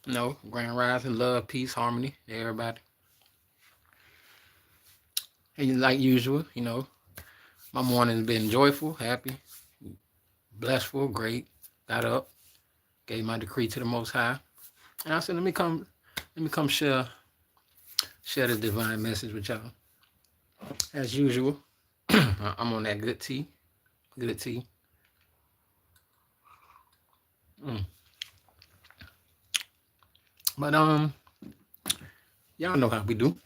Grand rising, love, peace, harmony, everybody. And like usual, my morning's been joyful, happy, blessful, great. Got up, gave my decree to the Most High, and I said, let me come share this divine message with y'all. As usual, I'm on that good tea, good tea. Mm. But y'all know how we do.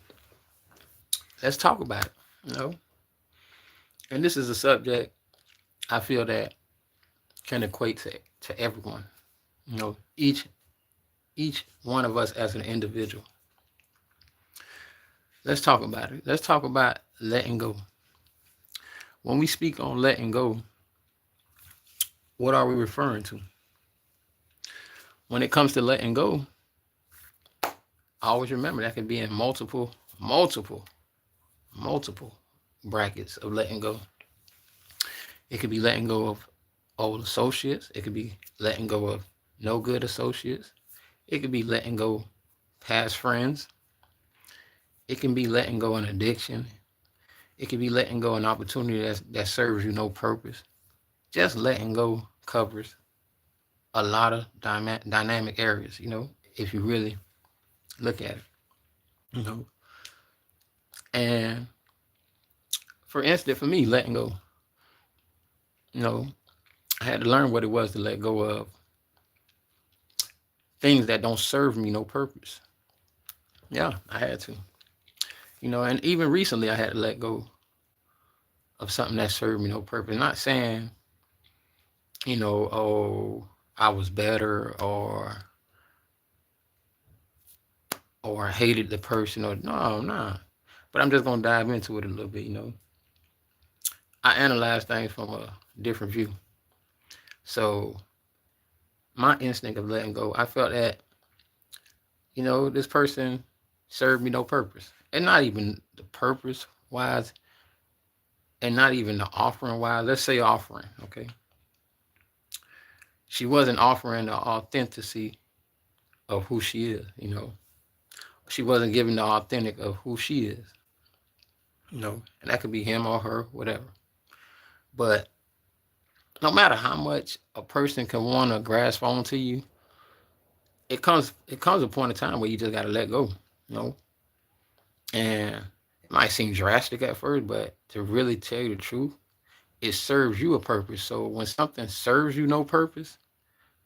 Let's talk about it. You know, and this is a subject I feel that can equate to everyone. Each one of us as an individual. Let's talk about it. Let's talk about letting go. When we speak on letting go, what are we referring to? When it comes to letting go, always remember that can be in multiple brackets of letting go. It could be letting go of old associates. It could be letting go of no good associates. It could be letting go past friends. It can be letting go an addiction. It could be letting go an opportunity that serves you no purpose. Just letting go covers a lot of dynamic areas, if you really look at it, you know. And for instance, for me, letting go, you know, I had to learn what it was to let go of things that don't serve me no purpose. Yeah, I had to, and even recently I had to let go of something that served me no purpose. Not saying, oh, I was better or I hated the person or no, nah. But I'm just gonna dive into it a little bit. I analyze things from a different view. So my instinct of letting go, I felt that, this person served me no purpose. And not even the purpose wise, and not even the offering wise. Let's say offering, okay? She wasn't offering the authenticity of who she is. She wasn't giving the authentic of who she is. And that could be him or her, whatever. But no matter how much a person can want to grasp onto you, it comes a point in time where you just gotta let go, you know. And it might seem drastic at first, but to really tell you the truth, it serves you a purpose. So when something serves you no purpose,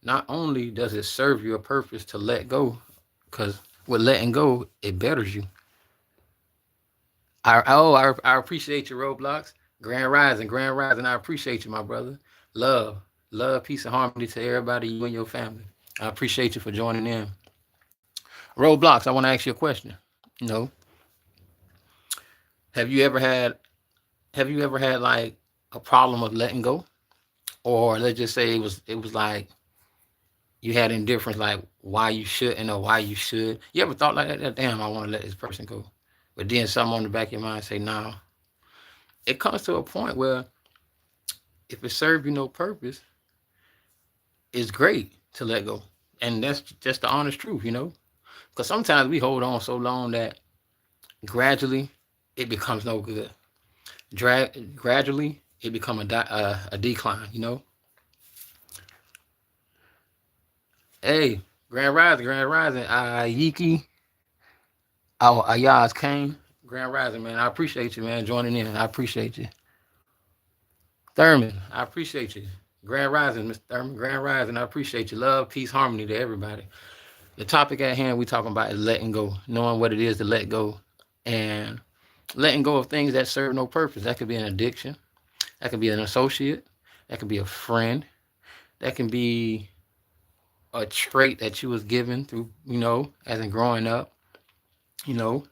not only does it serve you a purpose to let go, because with letting go, it betters you. I appreciate your roadblocks. Grand rising. I appreciate you, my brother. Love, love, peace, and harmony to everybody, you and your family. I appreciate you for joining in. Roadblocks, I want to ask you a question. You know, have you ever had have you ever had like a problem of letting go? Or let's just say it was like you had indifference like why you shouldn't or why you should. You ever thought like that? Damn, I want to let this person go. But then something on the back of your mind say, nah. It comes to a point where if it serves you no purpose, it's great to let go. And that's just the honest truth. Because sometimes we hold on so long that gradually it becomes no good. Gradually it become a decline. Hey, Grand Rising, Yiki, Ayaz Kane, Grand Rising, man. I appreciate you, man, joining in. I appreciate you. Thurman, I appreciate you. Grand Rising, Mr. Thurman, Grand Rising, I appreciate you. Love, peace, harmony to everybody. The topic at hand we talking about is letting go, knowing what it is to let go, and letting go of things that serve no purpose. That could be an addiction. That could be an associate. That could be a friend. That can be a trait that you was given through, as in growing up, you know,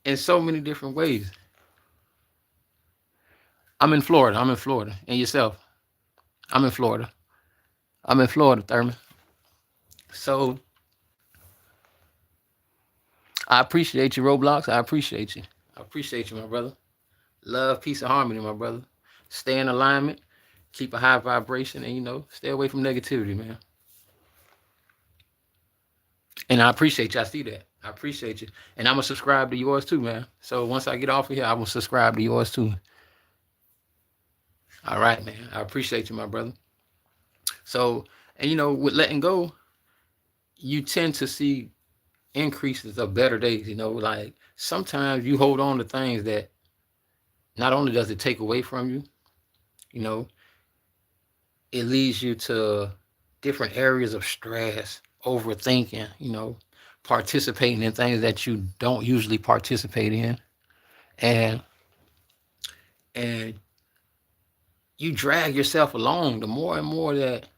in so many different ways. I'm in Florida. I'm in Florida. And yourself? I'm in Florida. I'm in Florida, Thurman. So I appreciate you, Roblox. I appreciate you. I appreciate you, my brother. Love, peace, and harmony, my brother. Stay in alignment. Keep a high vibration, and stay away from negativity, man. And I appreciate you. I see that. I appreciate you. And I'm gonna subscribe to yours too, man. So once I get off of here, I will subscribe to yours too. All right, man. I appreciate you, my brother. So, and with letting go, you tend to see increases of better days. Like sometimes you hold on to things that not only does it take away from you, you know, it leads you to different areas of stress, overthinking, participating in things that you don't usually participate in. And and you drag yourself along. The more and more that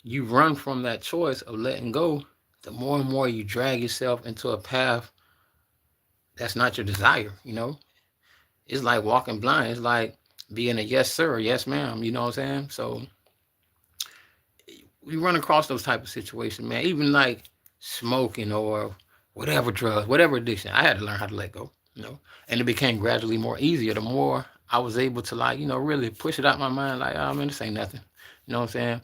you run from that choice of letting go, the more and more you drag yourself into a path that's not your desire. It's like walking blind. It's like being a yes sir, yes ma'am. You know what I'm saying? So we run across those type of situations, man. Even like smoking or whatever drugs, whatever addiction. I had to learn how to let go. And it became gradually more easier the more I was able to really push it out my mind. Like, oh man, this ain't nothing. You know what I'm saying?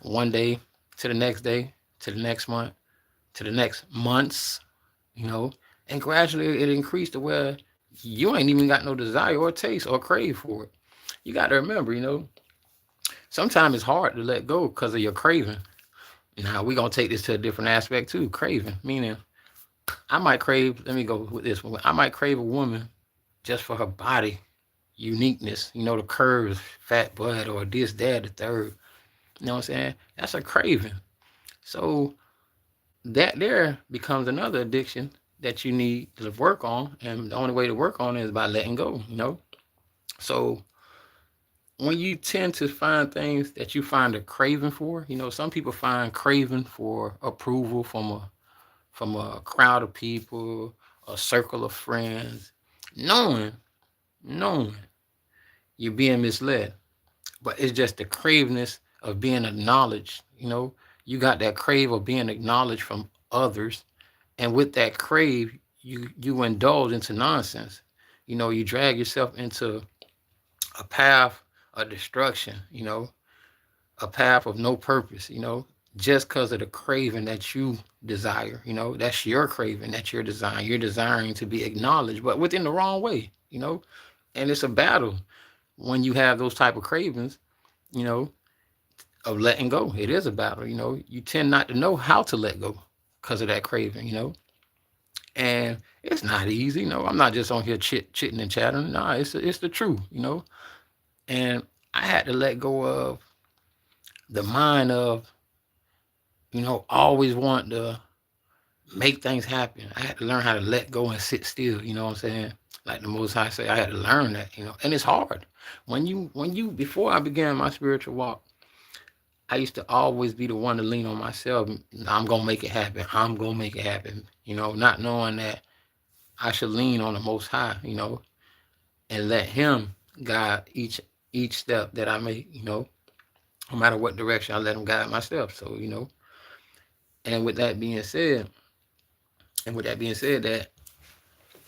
One day to the next day, to the next month, to the next months, and gradually it increased to where you ain't even got no desire or taste or crave for it. You got to remember, sometimes it's hard to let go because of your craving. Now we're gonna take this to a different aspect too. Craving, meaning I might crave. Let me go with this one. I might crave a woman just for her body uniqueness. The curves, fat butt, or this, that, the third. You know what I'm saying? That's a craving. So that there becomes another addiction that you need to work on, and the only way to work on it is by letting go. So when you tend to find things that you find a craving for, some people find craving for approval from a crowd of people, a circle of friends, knowing you're being misled. But it's just the craveness of being acknowledged. You got that crave of being acknowledged from others, and with that crave, you indulge into nonsense. You drag yourself into a path of destruction. A path of no purpose. Just because of the craving that you desire. That's your craving that you're desiring. You're desiring to be acknowledged, but within the wrong way. And it's a battle when you have those type of cravings. You know, of letting go. It is a battle. You tend not to know how to let go because of that craving. And it's not easy. I'm not just on here chitting and chattering. No, it's the truth. And I had to let go of the mind of always want to make things happen. I had to learn how to let go and sit still. You know what I'm saying? Like the Most High say, I had to learn that. And it's hard. Before I began my spiritual walk, I used to always be the one to lean on myself. I'm gonna make it happen. I'm gonna make it happen. Not knowing that I should lean on the Most High. And let Him guide each step that I make. No matter what direction, I let Him guide my steps. So and with that being said, that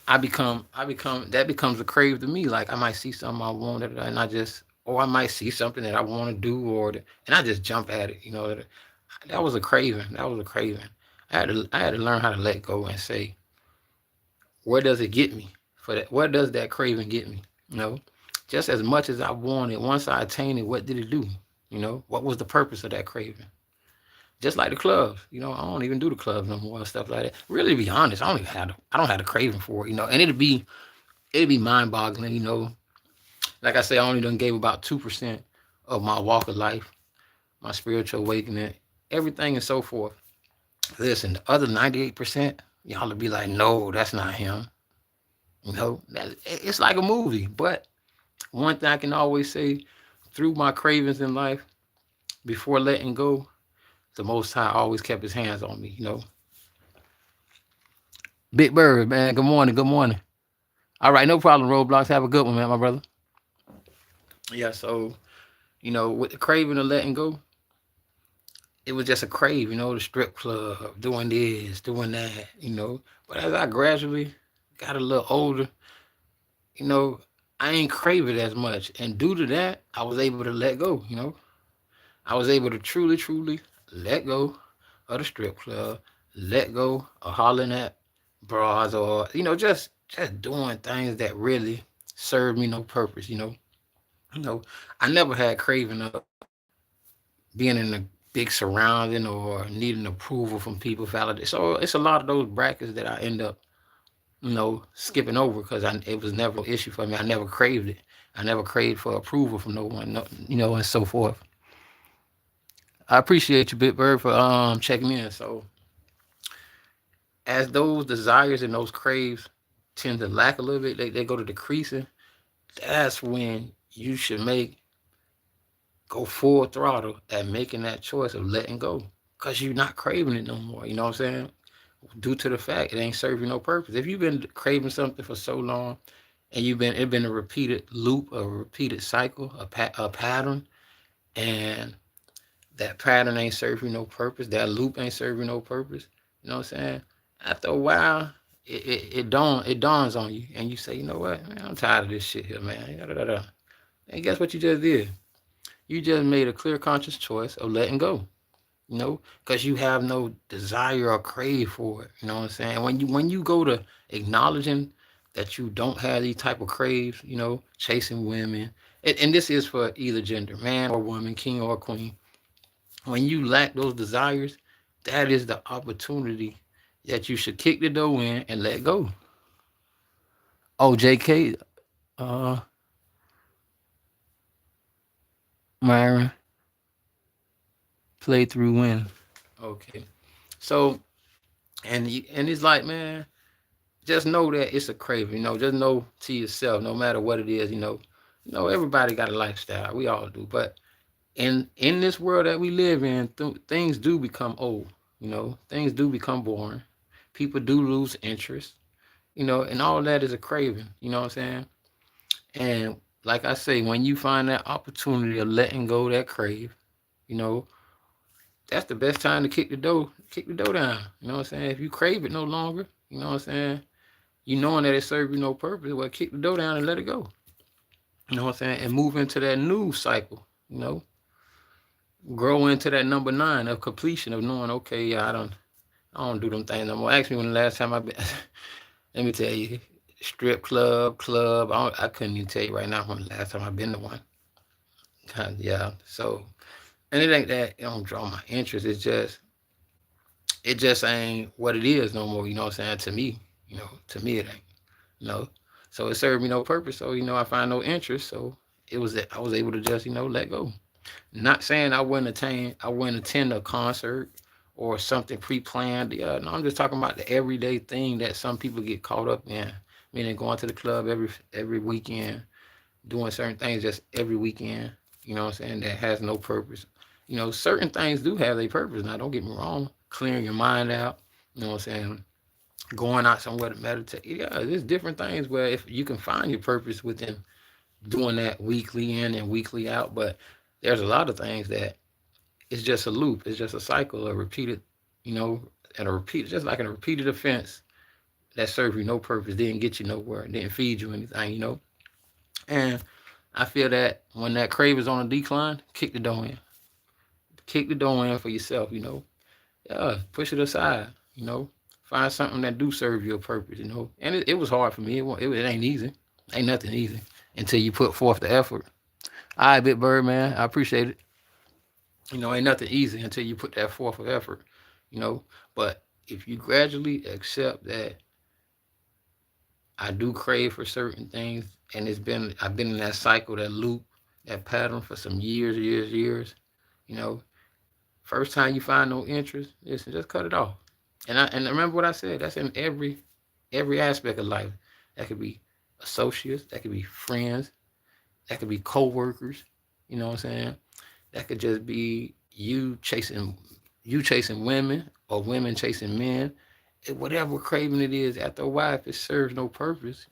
that becomes a crave to me. Like I might see something I wanted, and or I might see something that I want to do, and I just jump at it. That was a craving. I had to learn how to let go and say, where does it get me? For that, where does that craving get me? Just as much as I wanted, once I attained it, what did it do? What was the purpose of that craving? Just like the clubs, I don't even do the clubs no more and stuff like that. Really, to be honest, I don't have the craving for it, and it'd be mind-boggling, Like I say, I only done gave about 2% of my walk of life, my spiritual awakening, everything and so forth. Listen, the other 98%, y'all would be like, no, that's not him. It's like a movie. But one thing I can always say, through my cravings in life, before letting go, the Most High always kept His hands on me. Big Bird, man. Good morning. Good morning. All right, no problem. Roadblocks. Have a good one, man, my brother. Yeah. So, with the craving of letting go, it was just a crave. The strip club, doing this, doing that. But as I gradually got a little older, I ain't crave it as much, and due to that, I was able to let go. I was able to truly let go of the strip club, let go or hollering at bras, or just doing things that really serve me no purpose. You know, I never had craving of being in a big surrounding or needing approval from people, validate. So it's a lot of those brackets that I end up, skipping over because it was never an issue for me. I never craved it. I never craved for approval from no one, and so forth. I appreciate you, Bitbird, for checking in. So as those desires and those craves tend to lack a little bit, they go to decreasing. That's when you should go full throttle at making that choice of letting go, because you're not craving it no more. You know what I'm saying? Due to the fact it ain't serving no purpose. If you've been craving something for so long, and it's been a repeated loop, a repeated cycle, a pattern, and that pattern ain't serving no purpose, that loop ain't serving no purpose. You know what I'm saying? After a while, it dawns on you, and you say, you know what, man, I'm tired of this shit here, man. Da, da, da, da. And guess what you just did? You just made a clear, conscious choice of letting go. Because you have no desire or crave for it. You know what I'm saying? When you go to acknowledging that you don't have these type of craves, chasing women, and this is for either gender, man or woman, king or queen. When you lack those desires, that is the opportunity that you should kick the door in and let go. Oh, JK, uh, Myron, play through win. Okay. So, and it's like, man, just know that it's a craving. Just know to yourself, no matter what it is. Everybody got a lifestyle. We all do. But in this world that we live in, things do become old. Things do become boring. People do lose interest. And all that is a craving. You know what I'm saying? And like I say, when you find that opportunity of letting go of that crave, you know, that's the best time to kick the dough down. You know what I'm saying? If you crave it no longer, you know what I'm saying? You knowing that it serves you no purpose, well, kick the dough down and let it go. You know what I'm saying? And move into that new cycle, grow into that number 9 of completion, of knowing, okay, yeah, I don't do them things no more. Ask me when the last time I've been, let me tell you, strip club, I couldn't even tell you right now when the last time I've been to one. Yeah, so, and it ain't that it don't draw my interest. It just ain't what it is no more. You know what I'm saying? To me it ain't. You know, so it served me no purpose. So I find no interest. So it was that I was able to just let go. Not saying I wouldn't attend a concert or something pre-planned. Yeah, no, I'm just talking about the everyday thing that some people get caught up in. Meaning going to the club every weekend, doing certain things just every weekend. You know what I'm saying? That has no purpose. Certain things do have a purpose. Now, don't get me wrong. Clearing your mind out. You know what I'm saying? Going out somewhere to meditate. Yeah, there's different things where if you can find your purpose within doing that weekly in and weekly out. But there's a lot of things that it's just a loop. It's just a cycle, a repeated, just like a repeated offense that serves you no purpose, didn't get you nowhere, didn't feed you anything. And I feel that when that crave is on a decline, kick the door in. Kick the door in for yourself. Yeah, push it aside, find something that do serve your purpose. And it was hard for me. It ain't easy. Ain't nothing easy until you put forth the effort. All right, Big Bird, man. I appreciate it. Ain't nothing easy until you put that forth of effort, you know. But if you gradually accept that I do crave for certain things, and I've been in that cycle, that loop, that pattern for some years, you know, first time you find no interest, listen, just cut it off. And remember what I said. That's in every aspect of life. That could be associates, that could be friends, that could be co-workers. You know what I'm saying? That could just be you chasing women or women chasing men. Whatever craving it is, after a while, if it serves no purpose,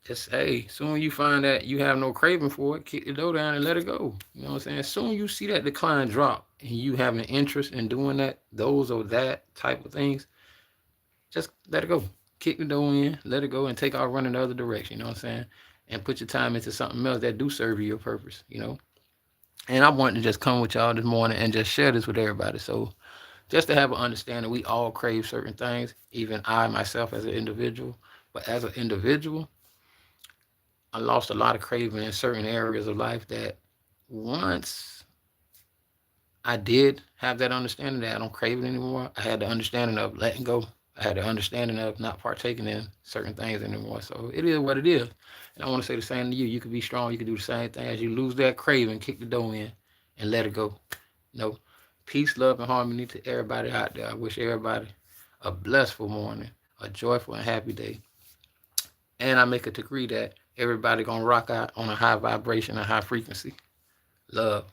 just hey, soon you find that you have no craving for it, kick the door down and let it go. You know what I'm saying? Soon you see that decline drop and you have an interest in doing those or that type of things, just let it go. Kick the door in, let it go, and take off running the other direction. You know what I'm saying? And put your time into something else that do serve you your purpose. And I wanted to just come with y'all this morning and just share this with everybody. So just to have an understanding. We all crave certain things, even I myself as an individual. But as an individual, I lost a lot of craving in certain areas of life that once I did have that understanding that I don't crave it anymore, I had the understanding of letting go. I had the understanding of not partaking in certain things anymore. So it is what it is. And I want to say the same to you. You can be strong. You can do the same thing. As you lose that craving, kick the door in and let it go. You know, peace, love, and harmony to everybody out there. I wish everybody a blissful morning, a joyful and happy day. And I make a decree that everybody gonna rock out on a high vibration, a high frequency. Love.